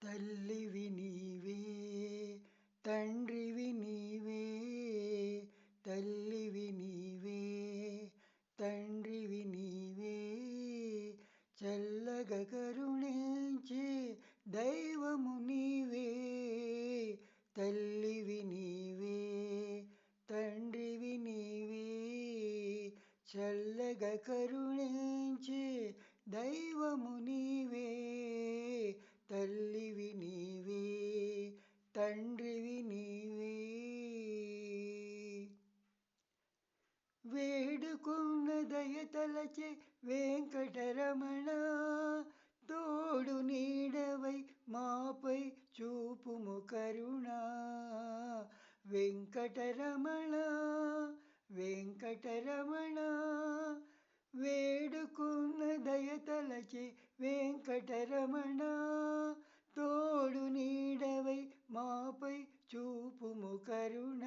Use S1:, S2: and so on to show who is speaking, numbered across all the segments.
S1: తల్లివి నీవే తండ్రివి నీవే తల్లివి నీవే తండ్రివి నీవే చల్లగా కరుణించే దైవము నీవే తల్లివి నీవే తండ్రివి నీవే చల్లగా కరుణించే దైవము నీవే తల్లివి నీవే తండ్రివి నీవే వేడుకున్న దయతలచే వెంకటరమణ తోడు నీడవై మాపై చూపుము కరుణ వెంకటరమణ వెంకటరమణ వేడుకున్న దయతలచే వెంకటరమణ తోడు నీడవై మాపై చూపుము కరుణ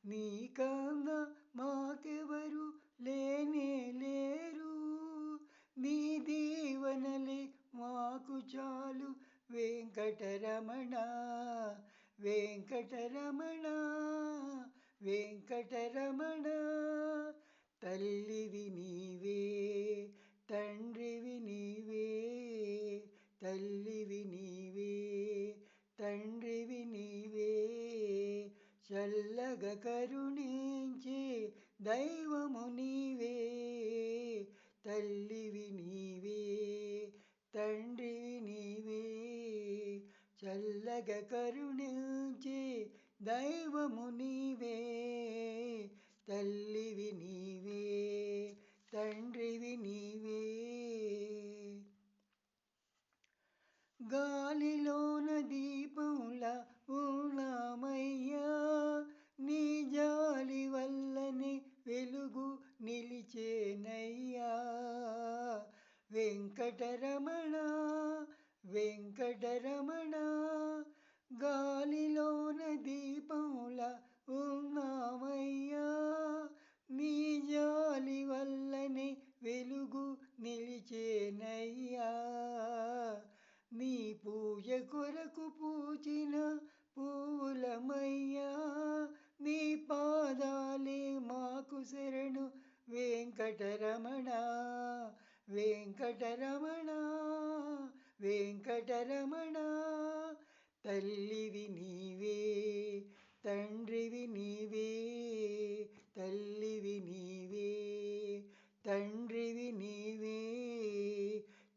S1: నీకన్నా మాకెవరు లేనే లేరు నీ దీవెనలే మాకు చాలు వెంకటరమణ వెంకటరమణ వెంకటరమణ తల్లివి నీవే తండ్రివి నీవే తల్లివి నీవే తండ్రివి నీవే చల్లగా కరుణించే దైవము నీవే తల్లివి నీవే తండ్రివి నీవే చల్లగా కరుణించే దైవము నీవే తల్లివి నీవే తండ్రివి నీవే గాలిలోన దీపంలా ఉన్నామయ్యా నీ జాలి వల్లనే వెలుగు నిలిచేనయ్యా వెంకటరమణ వెంకటరమణ గాలిలోన దీపంలా ఉన్నామయ్యా నీ జాలి వల్లనే వెలుగు నిలిచేనయ్యా నీ పూజ కొరకు పూచిన పూలమయ్యా నీ పాదాలే మాకు శరణు వెంకటరమణ వెంకటరమణ వెంకటరమణ తల్లివి నీవే తండ్రివి నీవే తల్లివి నీవే తండ్రివి నీవే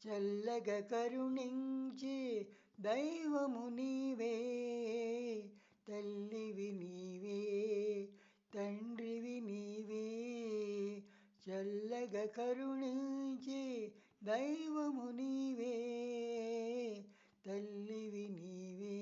S1: చల్లగా కరుణించే దైవము నీవే తల్లివి నీవే తండ్రివి నీవే చల్లగా కరుణించే దైవము నీవే తల్లివి నీవే